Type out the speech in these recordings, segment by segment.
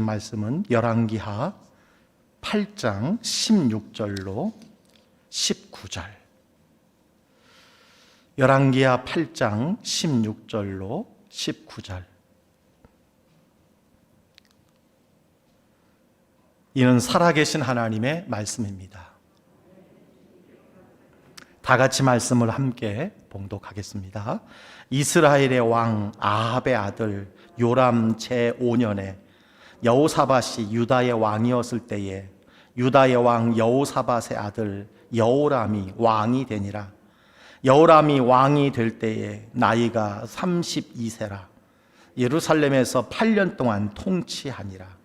말씀은 열왕기하 8장 16절로 19절. 열왕기하 8장 16절로 19절. 이는 살아계신 하나님의 말씀입니다. 다 같이 말씀을 함께 봉독하겠습니다. 이스라엘의 왕 아합의 아들 요람 제5년에 여호사밧이 유다의 왕이었을 때에 유다의 왕 여호사밧의 아들 여호람이 왕이 되니라. 여호람이 왕이 될 때에 나이가 32세라. 예루살렘에서 8년 동안 통치하니라.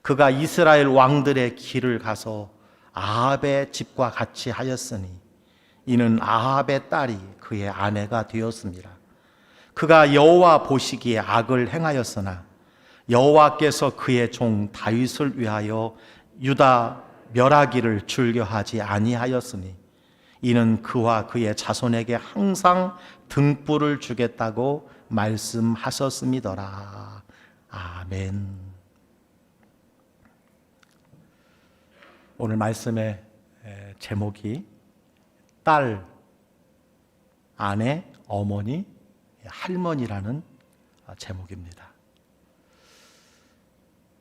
그가 이스라엘 왕들의 길을 가서 아합의 집과 같이 하였으니 이는 아합의 딸이 그의 아내가 되었습니다. 그가 여호와 보시기에 악을 행하였으나 여호와께서 그의 종 다윗을 위하여 유다 멸하기를 즐겨하지 아니하였으니 이는 그와 그의 자손에게 항상 등불을 주겠다고 말씀하셨음이더라. 아멘. 오늘 말씀의 제목이 딸, 아내, 어머니, 할머니라는 제목입니다.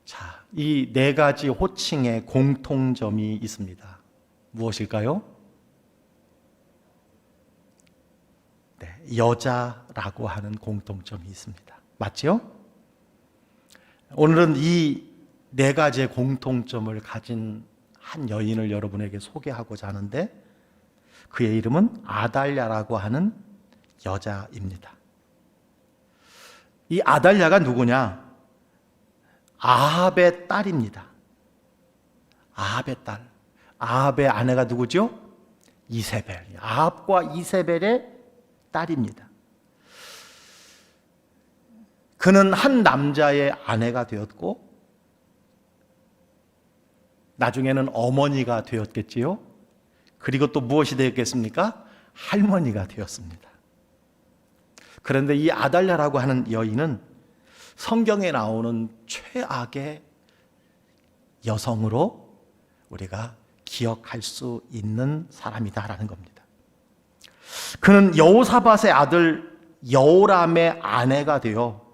자, 이 네 가지 호칭의 공통점이 있습니다. 무엇일까요? 네, 여자라고 하는 공통점이 있습니다. 맞죠? 오늘은 이 네 가지의 공통점을 가진 한 여인을 여러분에게 소개하고자 하는데 그의 이름은 아달랴라고 하는 여자입니다. 이 아달랴가 누구냐? 아합의 딸입니다. 아합의 딸. 아합의 아내가 누구죠? 이세벨. 아합과 이세벨의 딸입니다. 그는 한 남자의 아내가 되었고 나중에는 어머니가 되었겠지요. 그리고 또 무엇이 되었겠습니까? 할머니가 되었습니다. 그런데 이 아달랴라고 하는 여인은 성경에 나오는 최악의 여성으로 우리가 기억할 수 있는 사람이다라는 겁니다. 그는 여호사밧의 아들 여호람의 아내가 되어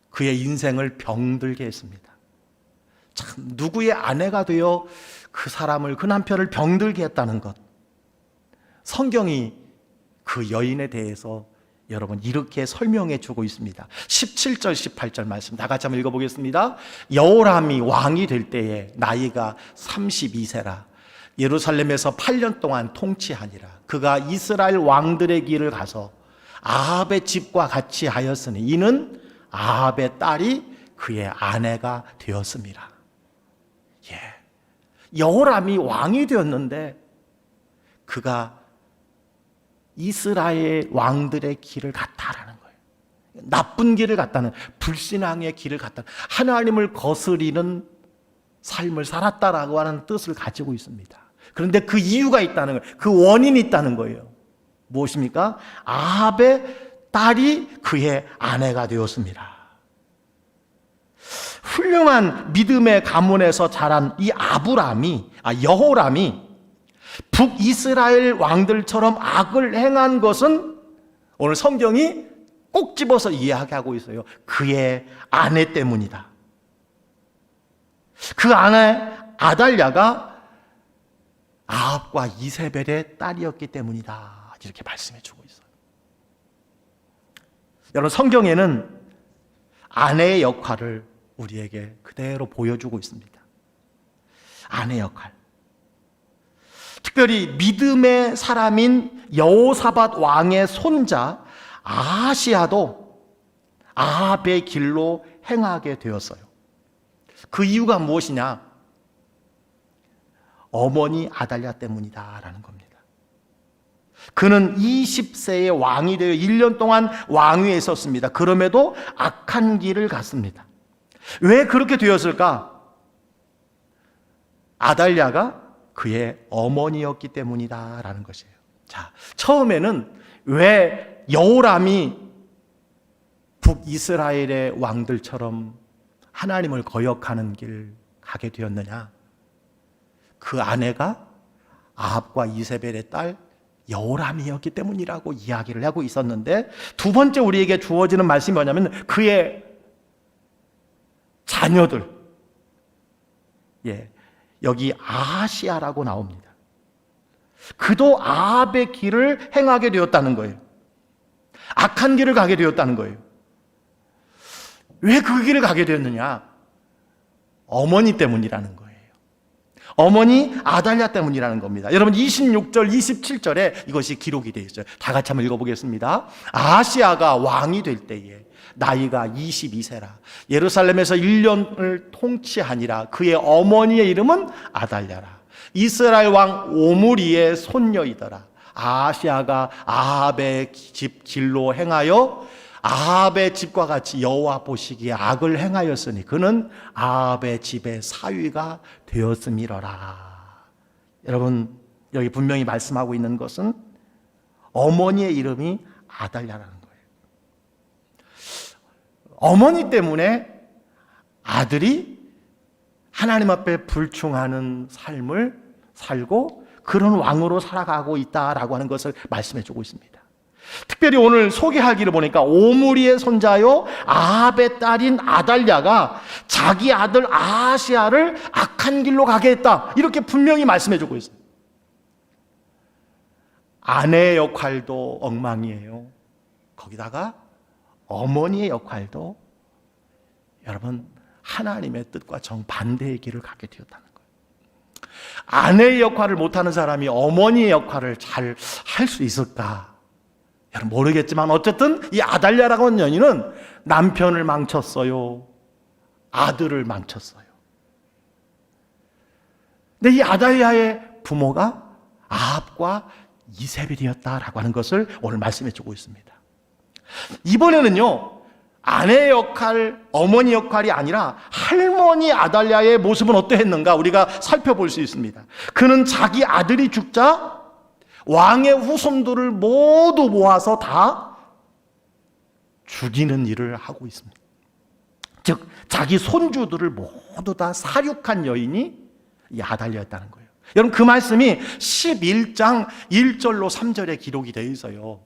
그의 인생을 병들게 했습니다. 참, 누구의 아내가 되어 그 사람을, 그 남편을 병들게 했다는 것. 성경이 그 여인에 대해서 여러분 이렇게 설명해 주고 있습니다. 17절 18절 말씀 다 같이 한번 읽어보겠습니다. 여호람이 왕이 될 때에 나이가 32세라. 예루살렘에서 8년 동안 통치하니라. 그가 이스라엘 왕들의 길을 가서 아합의 집과 같이 하였으니 이는 아합의 딸이 그의 아내가 되었습니다. 예, 여호람이 왕이 되었는데 그가 이스라엘 왕들의 길을 갔다라는 거예요. 나쁜 길을 갔다는, 불신앙의 길을 갔다는, 하나님을 거스리는 삶을 살았다라고 하는 뜻을 가지고 있습니다. 그런데 그 이유가 있다는 거예요. 그 원인이 있다는 거예요. 무엇입니까? 아합의 딸이 그의 아내가 되었습니다. 훌륭한 믿음의 가문에서 자란 이 여호람이 북이스라엘 왕들처럼 악을 행한 것은 오늘 성경이 꼭 집어서 이야기하고 있어요. 그의 아내 때문이다. 그 아내 아달랴가 아합과 이세벨의 딸이었기 때문이다. 이렇게 말씀해 주고 있어요. 여러분, 성경에는 아내의 역할을 우리에게 그대로 보여주고 있습니다. 아내 역할. 특별히 믿음의 사람인 여호사밧 왕의 손자 아하시야도 아합의 길로 행하게 되었어요. 그 이유가 무엇이냐? 어머니 아달랴 때문이다라는 겁니다. 그는 20세의 왕이 되어 1년 동안 왕위에 있었습니다. 그럼에도 악한 길을 갔습니다. 왜 그렇게 되었을까? 아달랴가 그의 어머니였기 때문이다라는 것이에요. 자, 처음에는 왜 여호람이 북이스라엘의 왕들처럼 하나님을 거역하는 길 가게 되었느냐? 그 아내가 아합과 이세벨의 딸 여호람이었기 때문이라고 이야기를 하고 있었는데, 두 번째 우리에게 주어지는 말씀이 뭐냐면 그의 자녀들, 여기 아하시아라고 나옵니다. 그도 아합의 길을 행하게 되었다는 거예요. 악한 길을 가게 되었다는 거예요. 왜 그 길을 가게 되었느냐? 어머니 때문이라는 거예요. 어머니 아달랴 때문이라는 겁니다. 여러분 26절 27절에 이것이 기록이 되어 있어요. 다 같이 한번 읽어보겠습니다. 아하시아가 왕이 될 때에 나이가 22세라 예루살렘에서 1년을 통치하니라. 그의 어머니의 이름은 아달랴라. 이스라엘 왕 오므리의 손녀이더라. 아하시아가 아합의 집 길로 행하여 아합의 집과 같이 여호와 보시기에 악을 행하였으니 그는 아합의 집의 사위가 되었음이러라. 여러분 여기 분명히 말씀하고 있는 것은 어머니의 이름이 아달랴라는 거예요. 어머니 때문에 아들이 하나님 앞에 불충하는 삶을 살고 그런 왕으로 살아가고 있다라고 하는 것을 말씀해 주고 있습니다. 특별히 오늘 소개하기를 보니까 오므리의 손자요 아합의 딸인 아달랴가 자기 아들 아하시아를 악한 길로 가게 했다, 이렇게 분명히 말씀해 주고 있어요. 아내의 역할도 엉망이에요. 거기다가 어머니의 역할도 여러분 하나님의 뜻과 정반대의 길을 가게 되었다는 거예요. 아내의 역할을 못하는 사람이 어머니의 역할을 잘 할 수 있을까? 여러분 모르겠지만 어쨌든 이 아달랴라고 하는 여인은 남편을 망쳤어요. 아들을 망쳤어요. 근데 이 아달랴의 부모가 아합과 이세벨이었다라고 하는 것을 오늘 말씀해 주고 있습니다. 이번에는요 아내의 역할, 어머니 역할이 아니라 할머니 아달랴의 모습은 어떠했는가 우리가 살펴볼 수 있습니다. 그는 자기 아들이 죽자 왕의 후손들을 모두 모아서 다 죽이는 일을 하고 있습니다. 즉 자기 손주들을 모두 다 사륙한 여인이 이 아달랴였다는 거예요. 여러분 그 말씀이 11장 1절로 3절에 기록이 되어 있어요.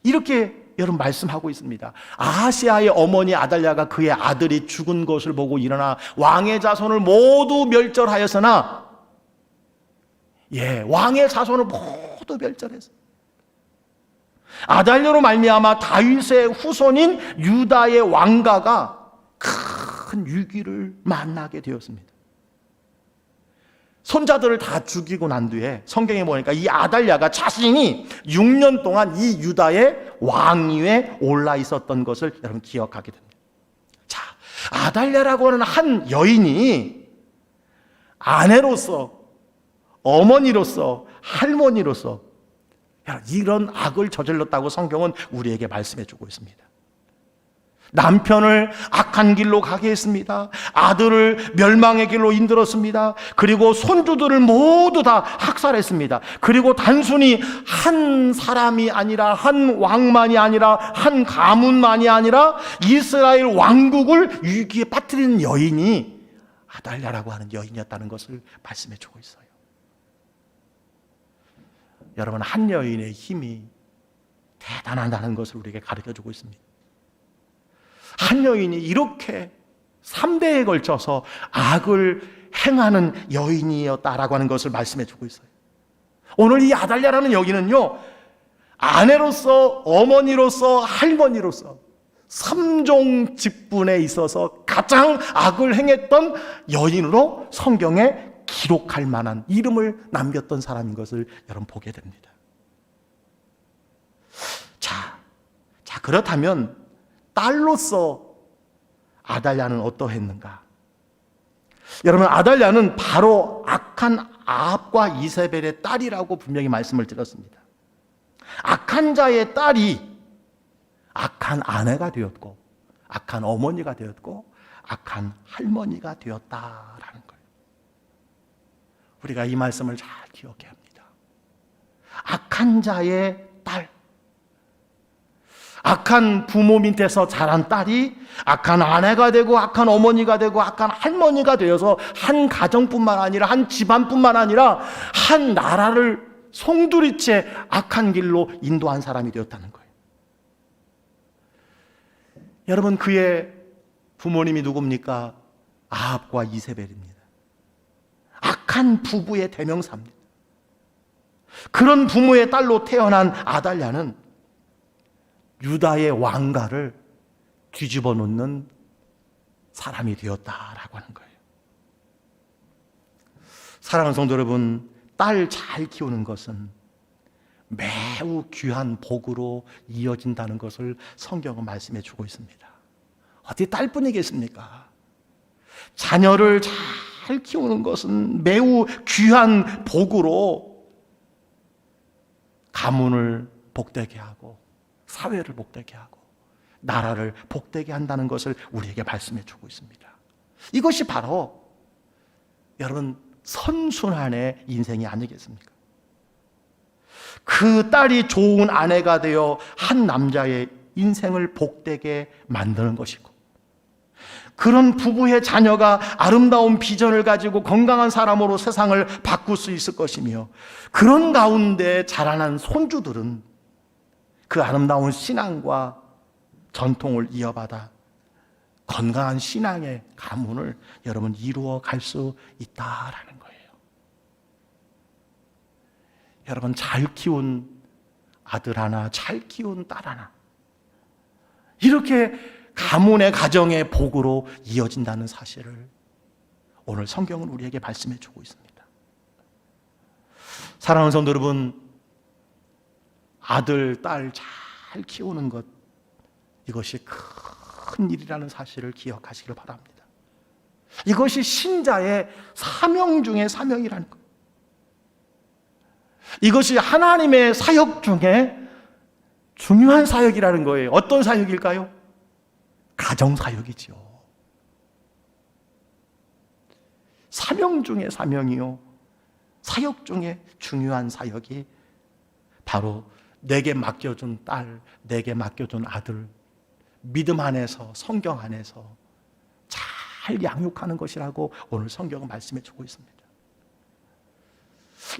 이렇게 여러분 말씀하고 있습니다. 아하시아의 어머니 아달랴가 그의 아들이 죽은 것을 보고 일어나 왕의 자손을 모두 멸절하였으나 왕의 자손을 모두 멸절했어요. 아달랴로 말미암아 다윗의 후손인 유다의 왕가가 큰 위기를 만나게 되었습니다. 손자들을 다 죽이고 난 뒤에 성경에 보니까 이 아달랴가 자신이 6년 동안 이 유다의 왕위에 올라 있었던 것을 여러분 기억하게 됩니다. 자, 아달랴라고 하는 한 여인이 아내로서, 어머니로서, 할머니로서 이런 악을 저질렀다고 성경은 우리에게 말씀해 주고 있습니다. 남편을 악한 길로 가게 했습니다. 아들을 멸망의 길로 인들었습니다. 그리고 손주들을 모두 다 학살했습니다. 그리고 단순히 한 사람이 아니라, 한 왕만이 아니라, 한 가문만이 아니라 이스라엘 왕국을 위기에 빠뜨리는 여인이 아달랴라고 하는 여인이었다는 것을 말씀해 주고 있어요. 여러분 한 여인의 힘이 대단하다는 것을 우리에게 가르쳐 주고 있습니다. 한 여인이 이렇게 3대에 걸쳐서 악을 행하는 여인이었다라고 하는 것을 말씀해 주고 있어요. 오늘 이 아달랴라는 여인은요 아내로서, 어머니로서, 할머니로서 3종 직분에 있어서 가장 악을 행했던 여인으로 성경에 기록할 만한 이름을 남겼던 사람인 것을 여러분 보게 됩니다. 자 그렇다면 딸로서 아달랴는 어떠했는가? 여러분 아달랴는 바로 악한 아합과 이세벨의 딸이라고 분명히 말씀을 드렸습니다. 악한 자의 딸이 악한 아내가 되었고 악한 어머니가 되었고 악한 할머니가 되었다라는 거예요. 우리가 이 말씀을 잘 기억해야 합니다. 악한 자의 딸, 악한 부모 밑에서 자란 딸이 악한 아내가 되고 악한 어머니가 되고 악한 할머니가 되어서 한 가정뿐만 아니라 한 집안뿐만 아니라 한 나라를 송두리째 악한 길로 인도한 사람이 되었다는 거예요. 여러분, 그의 부모님이 누굽니까? 아합과 이세벨입니다. 악한 부부의 대명사입니다. 그런 부모의 딸로 태어난 아달랴는 유다의 왕가를 뒤집어 놓는 사람이 되었다라고 하는 거예요. 사랑하는 성도 여러분, 딸 잘 키우는 것은 매우 귀한 복으로 이어진다는 것을 성경은 말씀해 주고 있습니다. 어디 딸뿐이겠습니까? 자녀를 잘 키우는 것은 매우 귀한 복으로 가문을 복되게 하고 사회를 복되게 하고 나라를 복되게 한다는 것을 우리에게 말씀해 주고 있습니다. 이것이 바로 여러분 선순환의 인생이 아니겠습니까? 그 딸이 좋은 아내가 되어 한 남자의 인생을 복되게 만드는 것이고, 그런 부부의 자녀가 아름다운 비전을 가지고 건강한 사람으로 세상을 바꿀 수 있을 것이며, 그런 가운데 자라난 손주들은 그 아름다운 신앙과 전통을 이어받아 건강한 신앙의 가문을 여러분 이루어 갈 수 있다라는 거예요. 여러분, 잘 키운 아들 하나, 잘 키운 딸 하나, 이렇게 가문의 가정의 복으로 이어진다는 사실을 오늘 성경은 우리에게 말씀해 주고 있습니다. 사랑하는 성도 여러분, 아들, 딸 잘 키우는 것, 이것이 큰 일이라는 사실을 기억하시길 바랍니다. 이것이 신자의 사명 중에 사명이라는 것, 이것이 하나님의 사역 중에 중요한 사역이라는 거예요. 어떤 사역일까요? 가정 사역이죠. 사명 중에 사명이요, 사역 중에 중요한 사역이 바로 내게 맡겨준 딸, 내게 맡겨준 아들, 믿음 안에서, 성경 안에서 잘 양육하는 것이라고 오늘 성경은 말씀해 주고 있습니다.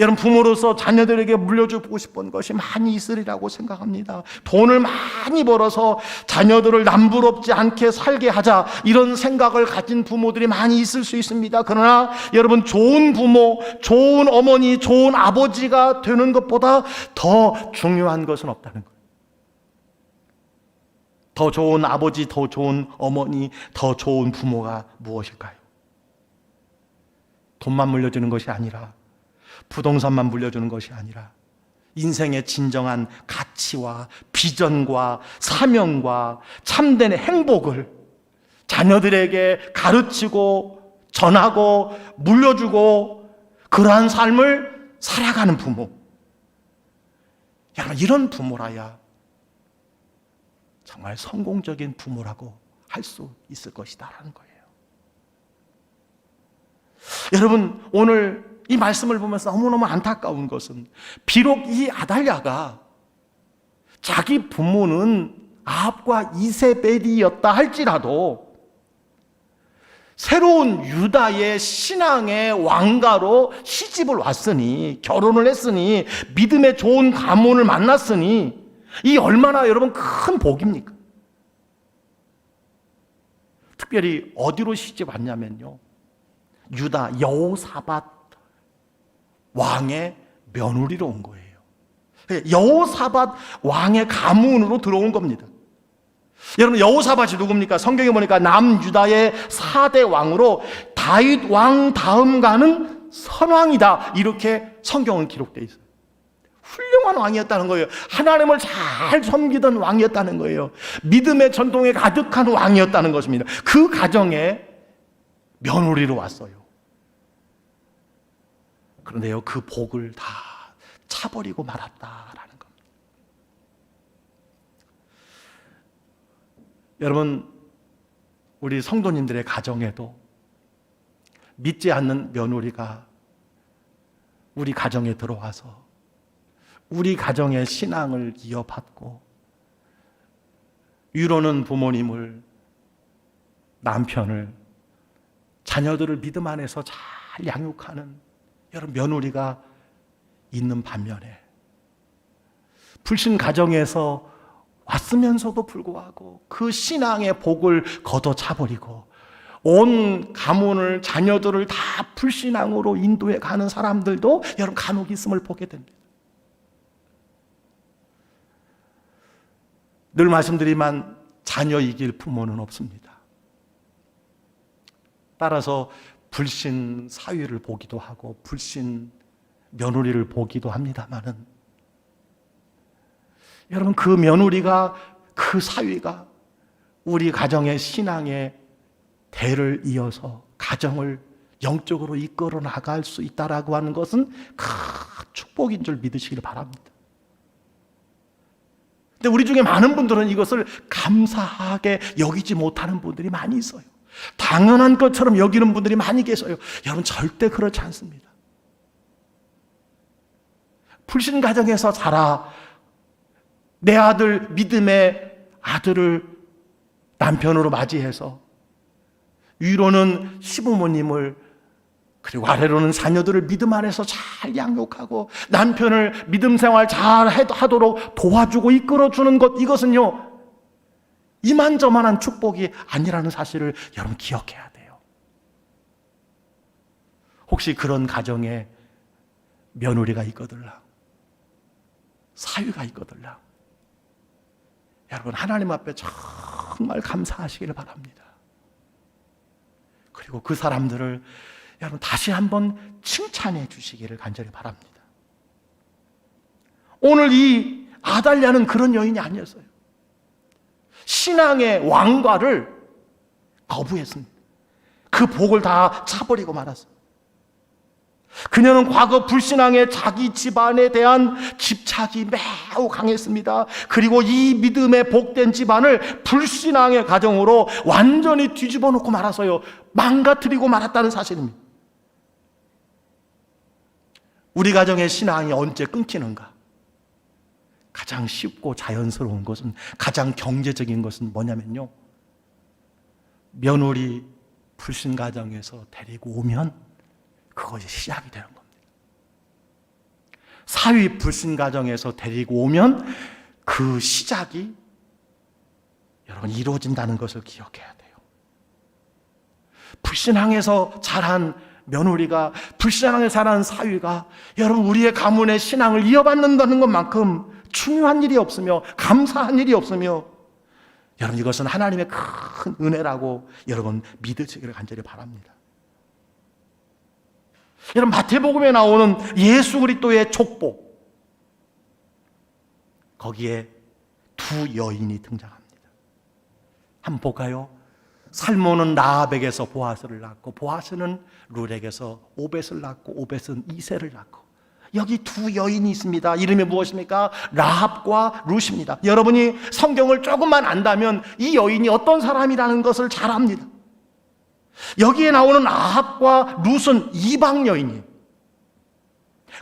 여러분, 부모로서 자녀들에게 물려주고 싶은 것이 많이 있으리라고 생각합니다. 돈을 많이 벌어서 자녀들을 남부럽지 않게 살게 하자, 이런 생각을 가진 부모들이 많이 있을 수 있습니다. 그러나 여러분, 좋은 부모, 좋은 어머니, 좋은 아버지가 되는 것보다 더 중요한 것은 없다는 거예요. 더 좋은 아버지, 더 좋은 어머니, 더 좋은 부모가 무엇일까요? 돈만 물려주는 것이 아니라, 부동산만 물려주는 것이 아니라, 인생의 진정한 가치와 비전과 사명과 참된 행복을 자녀들에게 가르치고 전하고 물려주고, 그러한 삶을 살아가는 부모, 여러분, 이런 부모라야 정말 성공적인 부모라고 할 수 있을 것이다라는 거예요. 여러분, 오늘 이 말씀을 보면서 너무너무 안타까운 것은, 비록 이 아달랴가 자기 부모는 아합과 이세벨이었다 할지라도 새로운 유다의 신앙의 왕가로 시집을 왔으니, 결혼을 했으니, 믿음의 좋은 가문을 만났으니, 이 얼마나 여러분 큰 복입니까? 특별히 어디로 시집 왔냐면요, 유다 여호사밧 왕의 며느리로 온 거예요. 여호사밧 왕의 가문으로 들어온 겁니다. 여러분, 여호사밧이 누굽니까? 성경에 보니까 남유다의 4대 왕으로 다윗 왕 다음 가는 선왕이다, 이렇게 성경은 기록되어 있어요. 훌륭한 왕이었다는 거예요. 하나님을 잘 섬기던 왕이었다는 거예요. 믿음의 전통에 가득한 왕이었다는 것입니다. 그 가정에 며느리로 왔어요. 그런데요, 그 복을 다 차버리고 말았다라는 겁니다. 여러분, 우리 성도님들의 가정에도 믿지 않는 며느리가 우리 가정에 들어와서 우리 가정의 신앙을 이어받고 위로는 부모님을, 남편을, 자녀들을 믿음 안에서 잘 양육하는 여러분 며느리가 있는 반면에 불신 가정에서 왔으면서도 불구하고 그 신앙의 복을 걷어차버리고 온 가문을, 자녀들을 다 불신앙으로 인도해 가는 사람들도 여러분 간혹 있음을 보게 됩니다. 늘 말씀드리지만 자녀 이길 부모는 없습니다. 따라서 불신 사위를 보기도 하고 불신 며느리를 보기도 합니다마는 여러분 그 며느리가, 그 사위가 우리 가정의 신앙의 대를 이어서 가정을 영적으로 이끌어 나갈 수 있다라고 하는 것은 큰 축복인 줄 믿으시길 바랍니다. 근데 우리 중에 많은 분들은 이것을 감사하게 여기지 못하는 분들이 많이 있어요. 당연한 것처럼 여기는 분들이 많이 계세요. 여러분 절대 그렇지 않습니다. 불신 가정에서 자라 내 아들, 믿음의 아들을 남편으로 맞이해서 위로는 시부모님을, 그리고 아래로는 자녀들을 믿음 안에서 잘 양육하고 남편을 믿음 생활 잘 하도록 도와주고 이끌어주는 것, 이것은요 이만저만한 축복이 아니라는 사실을 여러분 기억해야 돼요. 혹시 그런 가정에 며느리가 있거들라, 사위가 있거들라, 여러분 하나님 앞에 정말 감사하시기를 바랍니다. 그리고 그 사람들을 여러분 다시 한번 칭찬해 주시기를 간절히 바랍니다. 오늘 이 아달랴는 그런 여인이 아니었어요. 신앙의 왕과를 거부했습니다. 그 복을 다 차버리고 말았어요. 그녀는 과거 불신앙의 자기 집안에 대한 집착이 매우 강했습니다. 그리고 이 믿음의 복된 집안을 불신앙의 가정으로 완전히 뒤집어 놓고 말아서요 망가뜨리고 말았다는 사실입니다. 우리 가정의 신앙이 언제 끊기는가? 가장 쉽고 자연스러운 것은, 가장 경제적인 것은 뭐냐면요, 며느리 불신 가정에서 데리고 오면 그것이 시작이 되는 겁니다. 사위 불신 가정에서 데리고 오면 그 시작이 여러분 이루어진다는 것을 기억해야 돼요. 불신앙에서 자란 며느리가, 불신앙에 자란 사위가 여러분 우리의 가문의 신앙을 이어받는다는 것만큼 중요한 일이 없으며 감사한 일이 없으며, 여러분 이것은 하나님의 큰 은혜라고 여러분 믿으시기를 간절히 바랍니다. 여러분 마태복음에 나오는 예수 그리스도의 족복, 거기에 두 여인이 등장합니다. 한번 볼까요? 살모는 라합에게서 보아스를 낳고, 보아스는 룰에게서 오벳을 낳고, 오벳은 이새를 낳고, 여기 두 여인이 있습니다. 이름이 무엇입니까? 라합과 룻입니다. 여러분이 성경을 조금만 안다면 이 여인이 어떤 사람이라는 것을 잘 압니다. 여기에 나오는 라합과 룻은 이방 여인이에요.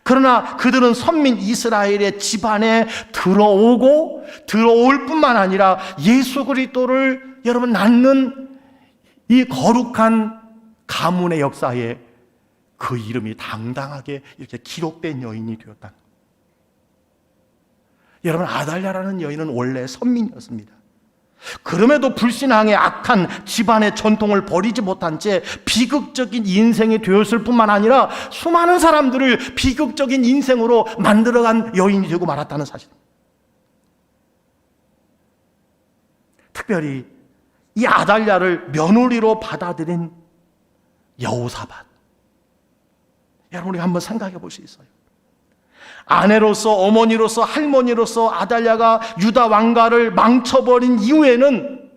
그러나 그들은 선민 이스라엘의 집안에 들어올 뿐만 아니라 예수 그리스도를 여러분 낳는 이 거룩한 가문의 역사에 그 이름이 당당하게 이렇게 기록된 여인이 되었다. 여러분 아달랴라는 여인은 원래 선민이었습니다. 그럼에도 불신앙의 악한 집안의 전통을 버리지 못한 채 비극적인 인생이 되었을 뿐만 아니라 수많은 사람들을 비극적인 인생으로 만들어간 여인이 되고 말았다는 사실입니다. 특별히 이 아달랴를 며느리로 받아들인 여호사밧, 여러분 우리가 한번 생각해 볼 수 있어요. 아내로서, 어머니로서, 할머니로서 아달랴가 유다 왕가를 망쳐버린 이후에는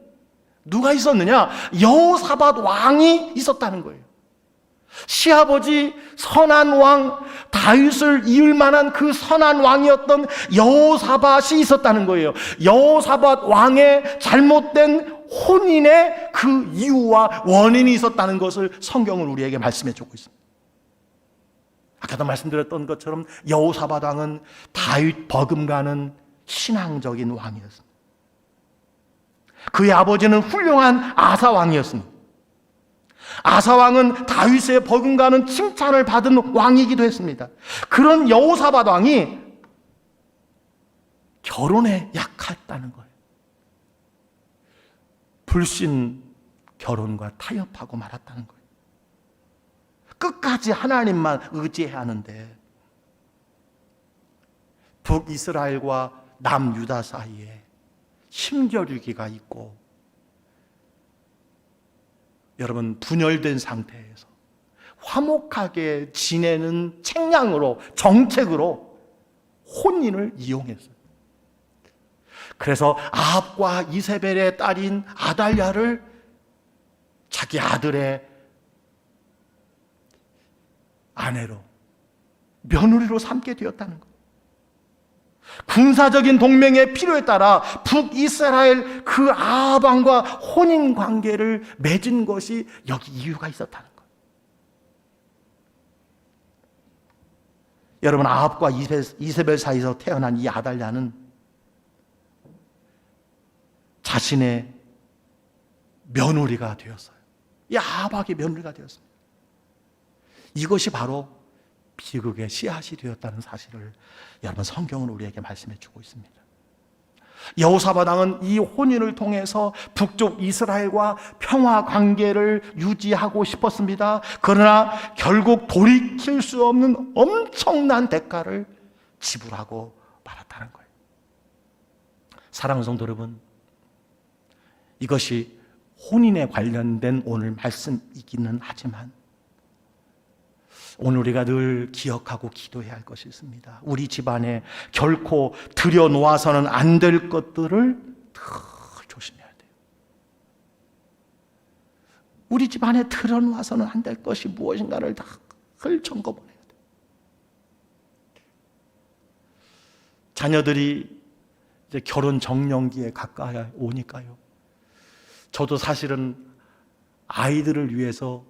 누가 있었느냐? 여호사밧 왕이 있었다는 거예요. 시아버지 선한 왕 다윗을 이을 만한 그 선한 왕이었던 여호사밧이 있었다는 거예요. 여호사밧 왕의 잘못된 혼인의 그 이유와 원인이 있었다는 것을 성경은 우리에게 말씀해 주고 있습니다. 아까도 말씀드렸던 것처럼 여호사밧 왕은 다윗 버금가는 신앙적인 왕이었습니다. 그의 아버지는 훌륭한 아사 왕이었습니다. 아사 왕은 다윗의 버금가는 칭찬을 받은 왕이기도 했습니다. 그런 여호사밧 왕이 결혼에 약했다는 거예요. 불신 결혼과 타협하고 말았다는 거예요. 끝까지 하나님만 의지해야 하는데 북이스라엘과 남유다 사이에 힘겨루기가 있고, 여러분 분열된 상태에서 화목하게 지내는 책량으로, 정책으로 혼인을 이용했어요. 그래서 아합과 이세벨의 딸인 아달랴를 자기 아들의 아내로, 며느리로 삼게 되었다는 거예요. 군사적인 동맹의 필요에 따라 북이스라엘 그 아합 왕과 혼인 관계를 맺은 것이 여기 이유가 있었다는 거예요. 여러분, 아합과 이세벨 사이에서 태어난 이 아달랴는 자신의 며느리가 되었어요. 이 아합의 며느리가 되었습니다. 이것이 바로 비극의 씨앗이 되었다는 사실을 여러분 성경은 우리에게 말씀해 주고 있습니다. 여호사밧 왕은 이 혼인을 통해서 북쪽 이스라엘과 평화 관계를 유지하고 싶었습니다. 그러나 결국 돌이킬 수 없는 엄청난 대가를 지불하고 말았다는 거예요. 사랑하는 성도 여러분, 이것이 혼인에 관련된 오늘 말씀이기는 하지만 오늘 우리가 늘 기억하고 기도해야 할 것이 있습니다. 우리 집안에 결코 들여놓아서는 안 될 것들을 늘 조심해야 돼요. 우리 집안에 들여놓아서는 안 될 것이 무엇인가를 늘 점검해야 돼요. 자녀들이 이제 결혼 정년기에 가까이 오니까요, 저도 사실은 아이들을 위해서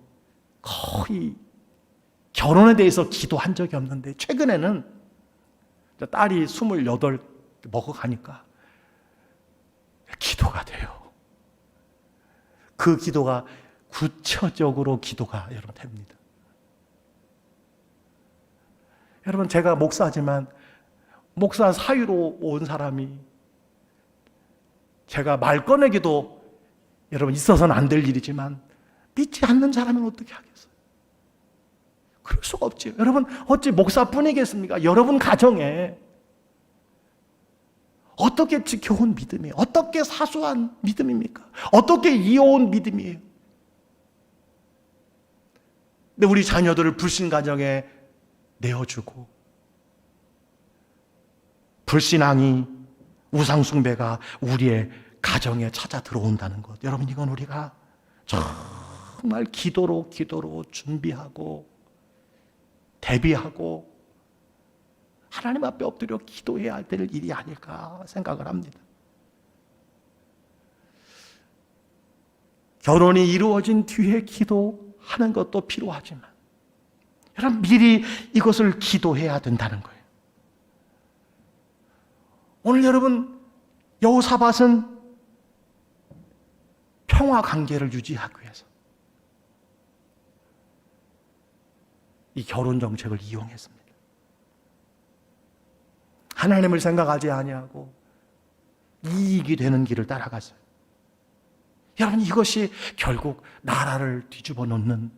거의 결혼에 대해서 기도한 적이 없는데, 최근에는 딸이 28 먹어가니까 기도가 돼요. 그 기도가 구체적으로 기도가 여러분 됩니다. 여러분, 제가 목사지만 목사 사위로 온 사람이 제가 말 꺼내기도 여러분 있어서는 안 될 일이지만 믿지 않는 사람은 어떻게 하겠어요? 그럴 수가 없지요. 여러분, 어찌 목사뿐이겠습니까? 여러분 가정에 어떻게 지켜온 믿음이에요? 어떻게 사소한 믿음입니까? 어떻게 이어온 믿음이에요? 근데 우리 자녀들을 불신 가정에 내어주고 불신앙이, 우상숭배가 우리의 가정에 찾아 들어온다는 것, 여러분, 이건 우리가 정말 기도로 준비하고 대비하고 하나님 앞에 엎드려 기도해야 될 일이 아닐까 생각을 합니다. 결혼이 이루어진 뒤에 기도하는 것도 필요하지만 여러분, 미리 이것을 기도해야 된다는 거예요. 오늘 여러분, 여호사밧은 평화 관계를 유지하기 위해서 이 결혼 정책을 이용했습니다. 하나님을 생각하지 아니하고 이익이 되는 길을 따라갔어요. 여러분, 이것이 결국 나라를 뒤집어 놓는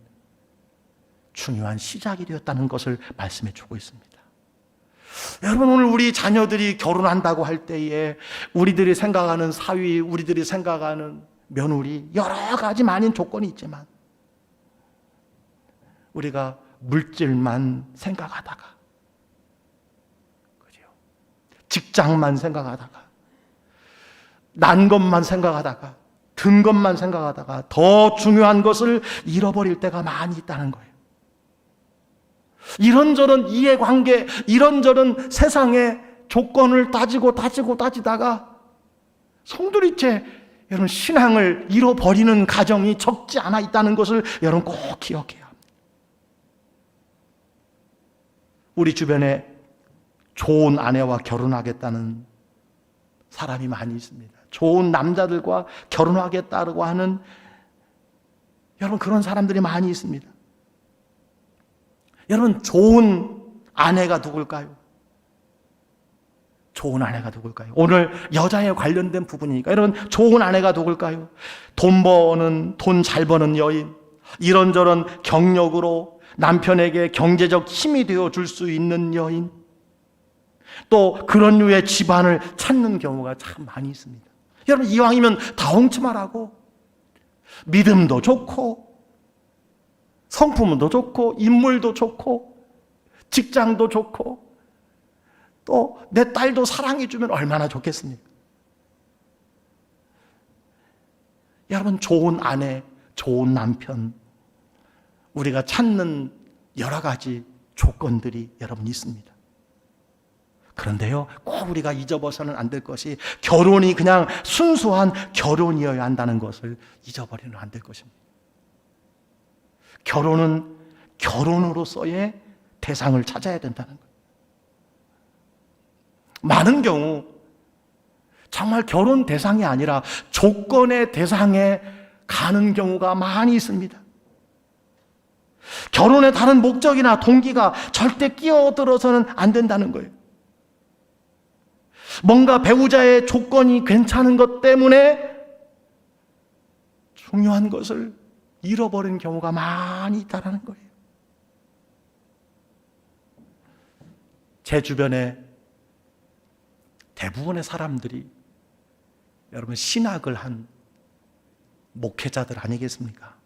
중요한 시작이 되었다는 것을 말씀해 주고 있습니다. 여러분, 오늘 우리 자녀들이 결혼한다고 할 때에 우리들이 생각하는 사위, 우리들이 생각하는 며느리, 여러 가지 많은 조건이 있지만 우리가 물질만 생각하다가, 그죠? 직장만 생각하다가, 난 것만 생각하다가, 든 것만 생각하다가 더 중요한 것을 잃어버릴 때가 많이 있다는 거예요. 이런저런 이해관계, 이런저런 세상의 조건을 따지다가 송두리째 여러분 신앙을 잃어버리는 가정이 적지 않아 있다는 것을 여러분 꼭 기억해야 합니다. 우리 주변에 좋은 아내와 결혼하겠다는 사람이 많이 있습니다. 좋은 남자들과 결혼하겠다고 하는 여러분 그런 사람들이 많이 있습니다. 여러분 좋은 아내가 누굴까요? 좋은 아내가 누굴까요? 오늘 여자에 관련된 부분이니까 여러분 좋은 아내가 누굴까요? 돈 잘 버는 여인, 이런저런 경력으로 남편에게 경제적 힘이 되어줄 수 있는 여인, 또 그런 류의 집안을 찾는 경우가 참 많이 있습니다. 여러분 이왕이면 다홍치마라고 믿음도 좋고 성품도 좋고 인물도 좋고 직장도 좋고 또 내 딸도 사랑해주면 얼마나 좋겠습니까? 여러분 좋은 아내, 좋은 남편, 우리가 찾는 여러 가지 조건들이 여러분 있습니다. 그런데요, 꼭 우리가 잊어버려서는 안 될 것이 결혼이 그냥 순수한 결혼이어야 한다는 것을 잊어버리면 안 될 것입니다. 결혼은 결혼으로서의 대상을 찾아야 된다는 거예요. 많은 경우 정말 결혼 대상이 아니라 조건의 대상에 가는 경우가 많이 있습니다. 결혼의 다른 목적이나 동기가 절대 끼어들어서는 안 된다는 거예요. 뭔가 배우자의 조건이 괜찮은 것 때문에 중요한 것을 잃어버린 경우가 많이 있다는 거예요. 제 주변에 대부분의 사람들이 여러분 신학을 한 목회자들 아니겠습니까?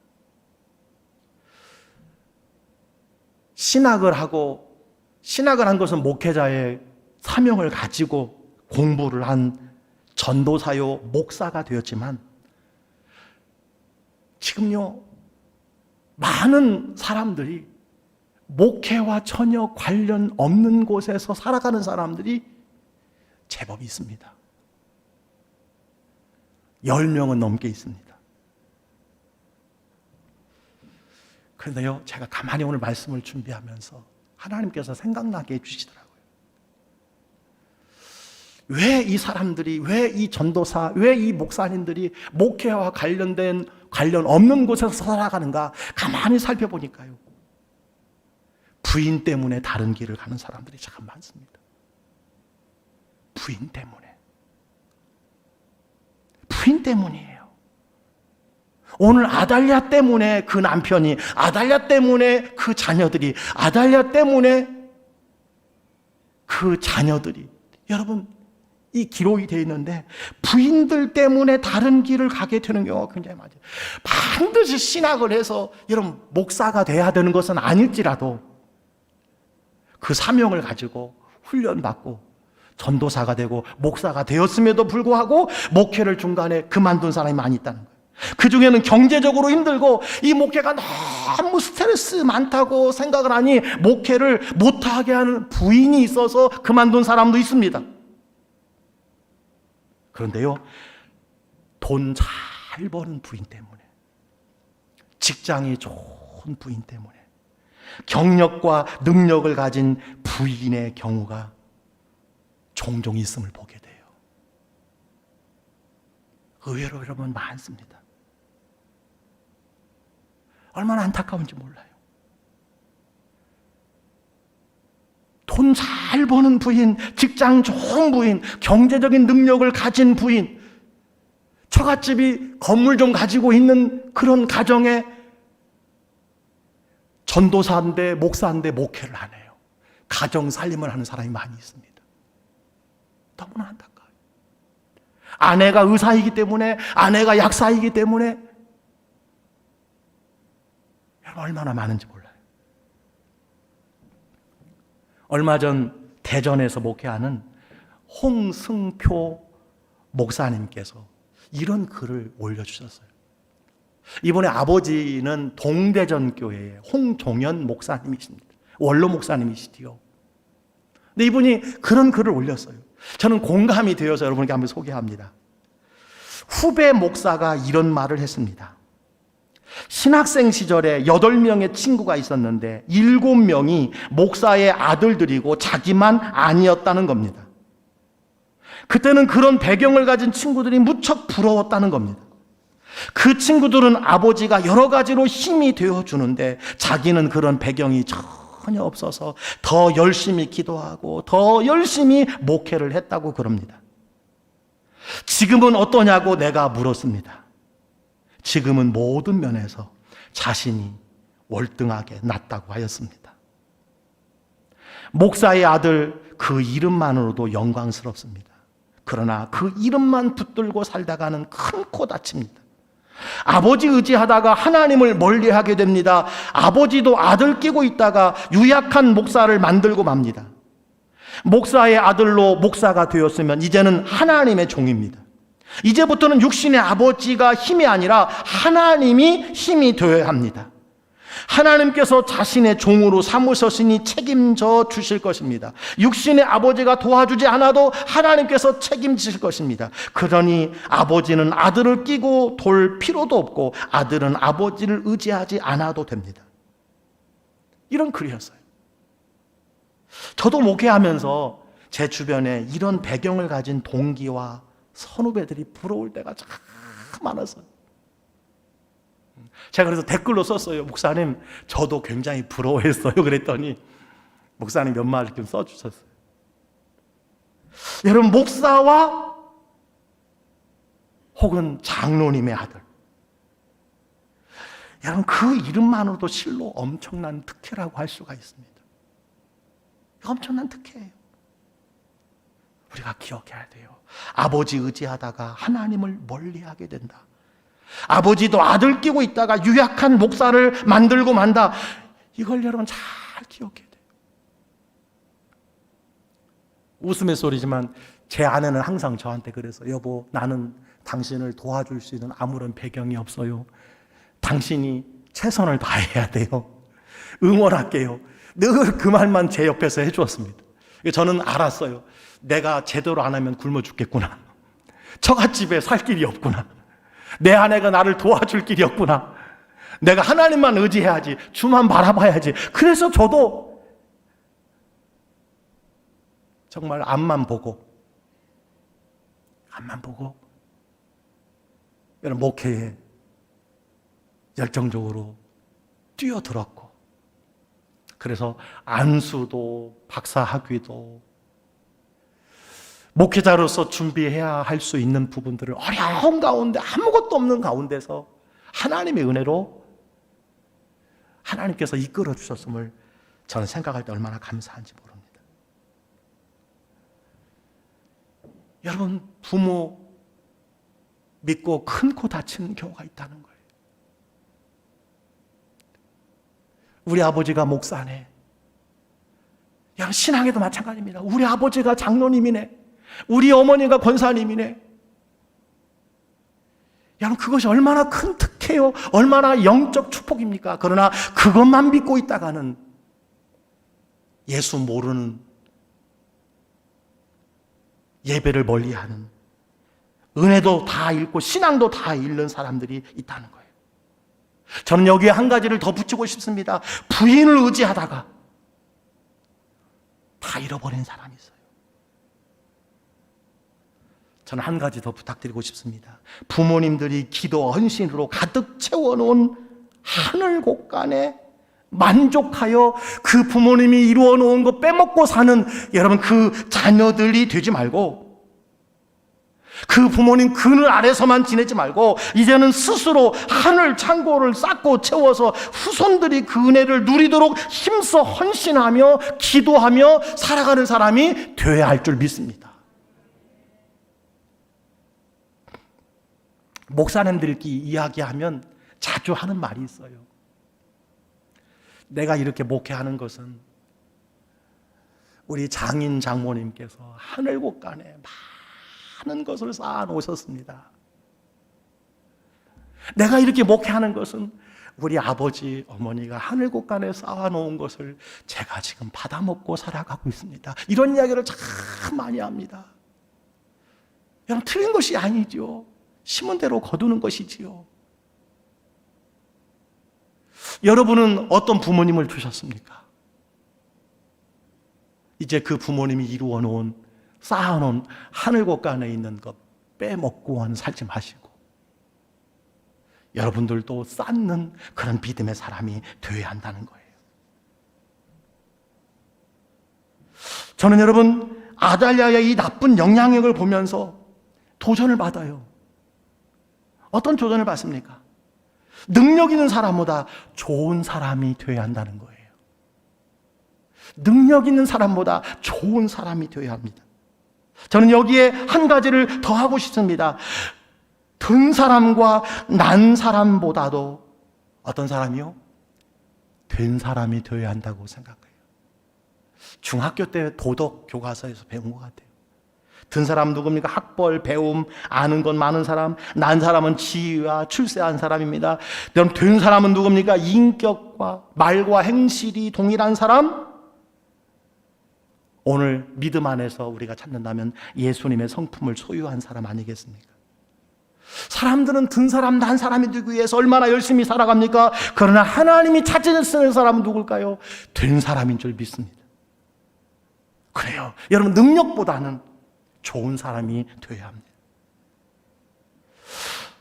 신학을 한 것은 목회자의 사명을 가지고 공부를 한 전도사요 목사가 되었지만 지금요 많은 사람들이 목회와 전혀 관련 없는 곳에서 살아가는 사람들이 제법 있습니다. 10명은 넘게 있습니다. 그런데요, 제가 가만히 오늘 말씀을 준비하면서 하나님께서 생각나게 해주시더라고요. 왜 이 사람들이, 왜 이 전도사, 왜 이 목사님들이 목회와 관련 없는 곳에서 살아가는가 가만히 살펴보니까요, 부인 때문에 다른 길을 가는 사람들이 참 많습니다. 부인 때문이에요. 오늘 아달랴 때문에 그 남편이, 아달랴 때문에 그 자녀들이, 아달랴 때문에 그 자녀들이, 여러분 이 기록이 되어 있는데 부인들 때문에 다른 길을 가게 되는 경우가 굉장히 많아요. 반드시 신학을 해서 여러분 목사가 돼야 되는 것은 아닐지라도 그 사명을 가지고 훈련받고 전도사가 되고 목사가 되었음에도 불구하고 목회를 중간에 그만둔 사람이 많이 있다는 거예요. 그 중에는 경제적으로 힘들고 이 목회가 너무 스트레스 많다고 생각을 하니 목회를 못하게 하는 부인이 있어서 그만둔 사람도 있습니다. 그런데요, 돈 잘 버는 부인 때문에, 직장이 좋은 부인 때문에, 경력과 능력을 가진 부인의 경우가 종종 있음을 보게 돼요. 의외로 여러분 많습니다. 얼마나 안타까운지 몰라요. 돈 잘 버는 부인, 직장 좋은 부인, 경제적인 능력을 가진 부인, 처갓집이 건물 좀 가지고 있는 그런 가정에 전도사인데 목사인데 목회를 안 해요. 가정 살림을 하는 사람이 많이 있습니다. 너무나 안타까워요. 아내가 의사이기 때문에, 아내가 약사이기 때문에 얼마나 많은지 몰라요. 얼마 전 대전에서 목회하는 홍승표 목사님께서 이런 글을 올려주셨어요. 이번에 아버지는 동대전 교회의 홍종현 목사님이십니다. 원로 목사님이시지요. 근데 이분이 그런 글을 올렸어요. 저는 공감이 되어서 여러분에게 한번 소개합니다. 후배 목사가 이런 말을 했습니다. 신학생 시절에 8명의 친구가 있었는데 7명이 목사의 아들들이고 자기만 아니었다는 겁니다. 그때는 그런 배경을 가진 친구들이 무척 부러웠다는 겁니다. 그 친구들은 아버지가 여러 가지로 힘이 되어주는데 자기는 그런 배경이 전혀 없어서 더 열심히 기도하고 더 열심히 목회를 했다고 그럽니다. 지금은 어떠냐고 내가 물었습니다. 지금은 모든 면에서 자신이 월등하게 낫다고 하였습니다. 목사의 아들, 그 이름만으로도 영광스럽습니다. 그러나 그 이름만 붙들고 살다가는 큰 코 다칩니다. 아버지 의지하다가 하나님을 멀리하게 됩니다. 아버지도 아들 끼고 있다가 유약한 목사를 만들고 맙니다. 목사의 아들로 목사가 되었으면 이제는 하나님의 종입니다. 이제부터는 육신의 아버지가 힘이 아니라 하나님이 힘이 되어야 합니다. 하나님께서 자신의 종으로 삼으셨으니 책임져 주실 것입니다. 육신의 아버지가 도와주지 않아도 하나님께서 책임지실 것입니다. 그러니 아버지는 아들을 끼고 돌 필요도 없고 아들은 아버지를 의지하지 않아도 됩니다. 이런 글이었어요. 저도 목회하면서 제 주변에 이런 배경을 가진 동기와 선후배들이 부러울 때가 참 많았어요. 제가 그래서 댓글로 썼어요. 목사님, 저도 굉장히 부러워했어요. 그랬더니 목사님 몇 마디 좀 써주셨어요. 여러분, 목사와 혹은 장로님의 아들, 여러분 그 이름만으로도 실로 엄청난 특혜라고 할 수가 있습니다. 엄청난 특혜예요. 우리가 기억해야 돼요. 아버지 의지하다가 하나님을 멀리하게 된다. 아버지도 아들 끼고 있다가 유약한 목사를 만들고 만다. 이걸 여러분 잘 기억해야 돼요. 웃음의 소리지만 제 아내는 항상 저한테 그래서 여보, 나는 당신을 도와줄 수 있는 아무런 배경이 없어요. 당신이 최선을 다해야 돼요. 응원할게요. 늘 그 말만 제 옆에서 해주었습니다. 저는 알았어요. 내가 제대로 안 하면 굶어 죽겠구나. 처갓집에 살 길이 없구나. 내 아내가 나를 도와줄 길이 없구나. 내가 하나님만 의지해야지. 주만 바라봐야지. 그래서 저도 정말 앞만 보고 여러분 목회에 열정적으로 뛰어들었고, 그래서 안수도 박사학위도 목회자로서 준비해야 할 수 있는 부분들을 어려운 가운데 아무것도 없는 가운데서 하나님의 은혜로 하나님께서 이끌어 주셨음을 저는 생각할 때 얼마나 감사한지 모릅니다. 여러분, 부모 믿고 큰 코 다치는 경우가 있다는 거예요. 우리 아버지가 목사네. 여러분, 신앙에도 마찬가지입니다. 우리 아버지가 장로님이네. 우리 어머니가 권사님이네. 여러분, 그것이 얼마나 큰 특혜요, 얼마나 영적 축복입니까? 그러나 그것만 믿고 있다가는 예수 모르는, 예배를 멀리하는, 은혜도 다 잃고 신앙도 다 잃는 사람들이 있다는 거예요. 저는 여기에 한 가지를 더 붙이고 싶습니다. 부인을 의지하다가 다 잃어버린 사람이 있어요. 저는 한 가지 더 부탁드리고 싶습니다. 부모님들이 기도 헌신으로 가득 채워놓은 하늘 곳간에 만족하여 그 부모님이 이루어 놓은 거 빼먹고 사는 여러분 그 자녀들이 되지 말고, 그 부모님 그늘 아래서만 지내지 말고 이제는 스스로 하늘 창고를 쌓고 채워서 후손들이 그 은혜를 누리도록 힘써 헌신하며 기도하며 살아가는 사람이 되어야 할 줄 믿습니다. 목사님들끼리 이야기하면 자주 하는 말이 있어요. 내가 이렇게 목회하는 것은 우리 장인 장모님께서 하늘 곳간에 많은 것을 쌓아 놓으셨습니다. 내가 이렇게 목회하는 것은 우리 아버지 어머니가 하늘 곳간에 쌓아 놓은 것을 제가 지금 받아먹고 살아가고 있습니다. 이런 이야기를 참 많이 합니다. 여러분, 틀린 것이 아니죠. 심은 대로 거두는 것이지요. 여러분은 어떤 부모님을 두셨습니까? 이제 그 부모님이 이루어 놓은 쌓아놓은 하늘곳 안에 있는 것 빼먹고는 살지 마시고 여러분들도 쌓는 그런 믿음의 사람이 되어야 한다는 거예요. 저는 여러분 아달랴의 이 나쁜 영향력을 보면서 도전을 받아요. 어떤 도전을 받습니까? 능력 있는 사람보다 좋은 사람이 되어야 한다는 거예요. 능력 있는 사람보다 좋은 사람이 되어야 합니다. 저는 여기에 한 가지를 더 하고 싶습니다. 든 사람과 난 사람보다도 어떤 사람이요? 된 사람이 되어야 한다고 생각해요. 중학교 때 도덕 교과서에서 배운 것 같아요. 든 사람 누굽니까? 학벌, 배움, 아는 건 많은 사람. 난 사람은 지위와 출세한 사람입니다. 그럼 된 사람은 누굽니까? 인격과 말과 행실이 동일한 사람? 오늘 믿음 안에서 우리가 찾는다면 예수님의 성품을 소유한 사람 아니겠습니까? 사람들은 든 사람, 난 사람이 되기 위해서 얼마나 열심히 살아갑니까? 그러나 하나님이 찾으시는 사람은 누굴까요? 된 사람인 줄 믿습니다. 그래요. 여러분, 능력보다는 좋은 사람이 되어야 합니다.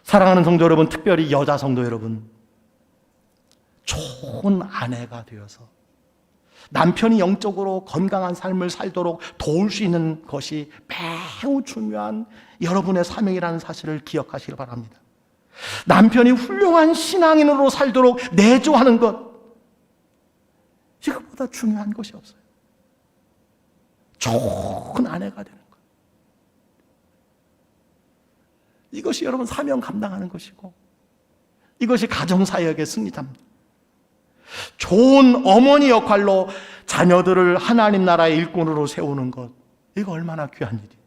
사랑하는 성도 여러분, 특별히 여자 성도 여러분, 좋은 아내가 되어서 남편이 영적으로 건강한 삶을 살도록 도울 수 있는 것이 매우 중요한 여러분의 사명이라는 사실을 기억하시길 바랍니다. 남편이 훌륭한 신앙인으로 살도록 내조하는 것, 이것보다 중요한 것이 없어요. 좋은 아내가 되는 것, 이것이 여러분 사명 감당하는 것이고, 이것이 가정사역의 승리답니다. 좋은 어머니 역할로 자녀들을 하나님 나라의 일꾼으로 세우는 것, 이거 얼마나 귀한 일이에요.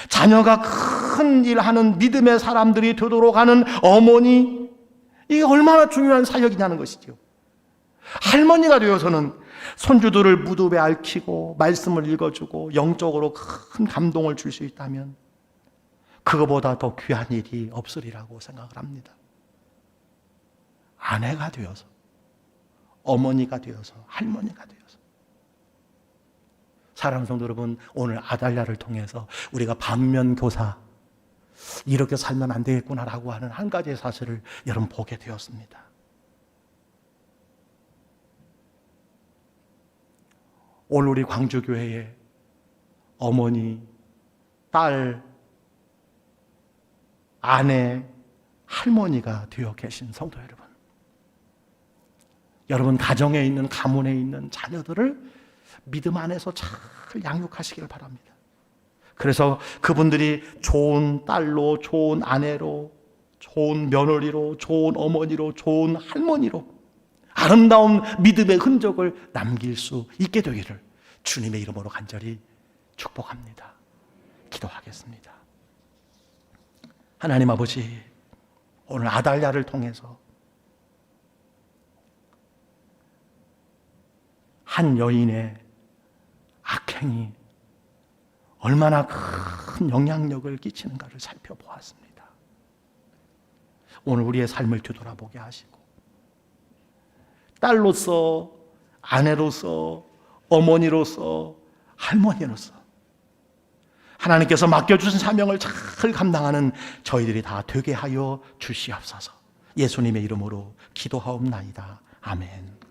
자녀가 큰 일하는 믿음의 사람들이 되도록 하는 어머니, 이게 얼마나 중요한 사역이냐는 것이죠. 할머니가 되어서는 손주들을 무릎에 앓히고 말씀을 읽어주고 영적으로 큰 감동을 줄 수 있다면 그거보다 더 귀한 일이 없으리라고 생각을 합니다. 아내가 되어서, 어머니가 되어서, 할머니가 되어서. 사랑하는 성도 여러분, 오늘 아달랴를 통해서 우리가 반면교사, 이렇게 살면 안 되겠구나라고 하는 한 가지의 사실을 여러분 보게 되었습니다. 오늘 우리 광주교회에 어머니, 딸, 아내, 할머니가 되어 계신 성도 여러분, 여러분 가정에 있는, 가문에 있는 자녀들을 믿음 안에서 잘 양육하시길 바랍니다. 그래서 그분들이 좋은 딸로, 좋은 아내로, 좋은 며느리로, 좋은 어머니로, 좋은 할머니로 아름다운 믿음의 흔적을 남길 수 있게 되기를 주님의 이름으로 간절히 축복합니다. 기도하겠습니다. 하나님 아버지, 오늘 아달랴를 통해서 한 여인의 악행이 얼마나 큰 영향력을 끼치는가를 살펴보았습니다. 오늘 우리의 삶을 되돌아보게 하시고, 딸로서, 아내로서, 어머니로서, 할머니로서 하나님께서 맡겨주신 사명을 잘 감당하는 저희들이 다 되게 하여 주시옵소서. 예수님의 이름으로 기도하옵나이다. 아멘.